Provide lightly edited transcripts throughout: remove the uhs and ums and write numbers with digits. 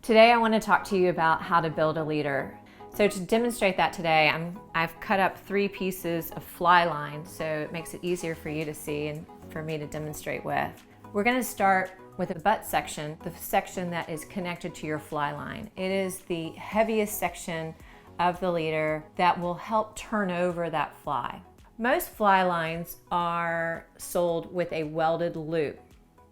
Today I want to talk to you about how to build a leader. So to demonstrate that today, I've cut up 3 pieces of fly line so it makes it easier for you to see and for me to demonstrate with. We're going to start with the butt section, the section that is connected to your fly line. It is the heaviest section of the leader that will help turn over that fly. Most fly lines are sold with a welded loop.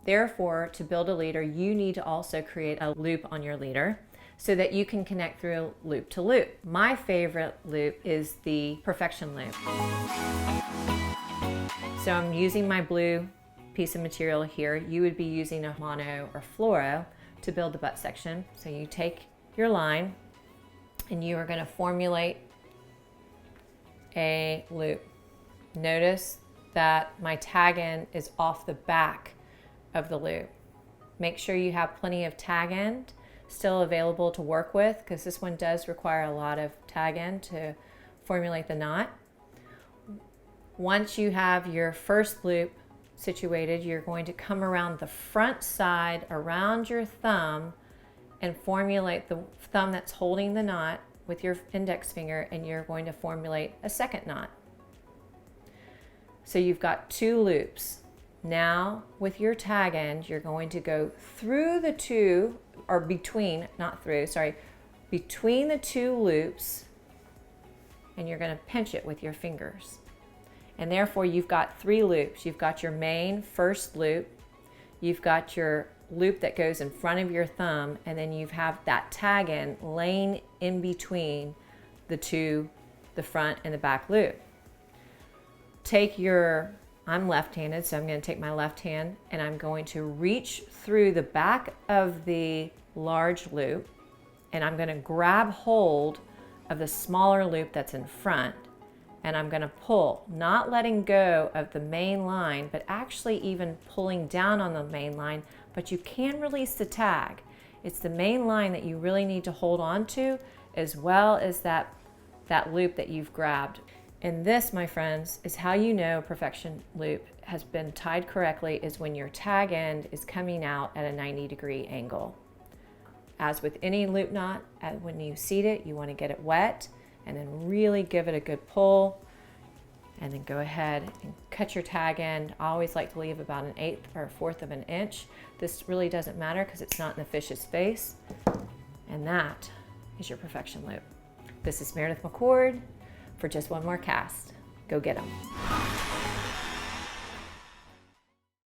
Therefore, to build a leader, you need to also create a loop on your leader so that you can connect through loop to loop. My favorite loop is the Perfection loop. So I'm using my blue piece of material here. You would be using a mono or fluoro to build the butt section. So you take your line and you are going to formulate a loop. Notice that my tag end is off the back of the loop. Make sure you have plenty of tag end still available to work with, because this one does require a lot of tag end to formulate the knot. Once you have your first loop situated, you're going to come around the front side around your thumb and formulate the thumb that's holding the knot with your index finger, and you're going to formulate a second knot. So you've got 2 loops. Now with your tag end, you're going to go through the 2, or between, not through, sorry, between the 2 loops, and you're going to pinch it with your fingers. And therefore you've got 3 loops. You've got your main first loop, you've got your loop that goes in front of your thumb, and then you have that tag end laying in between the 2, the front and the back loop. Take your, I'm left-handed, so I'm going to take my left hand and I'm going to reach through the back of the large loop, and I'm going to grab hold of the smaller loop that's in front, and I'm going to pull, not letting go of the main line, but actually even pulling down on the main line, but you can release the tag. It's the main line that you really need to hold on to, as well as that loop that you've grabbed. And this, my friends, is how you know Perfection loop has been tied correctly, is when your tag end is coming out at a 90-degree angle. As with any loop knot, when you seat it, you want to get it wet and then really give it a good pull, and then go ahead and cut your tag end. I always like to leave about 1/8 or 1/4 of an inch. This really doesn't matter because it's not in the fish's face. And that is your Perfection loop. This is Meredith McCord for Just One More Cast. Go get 'em.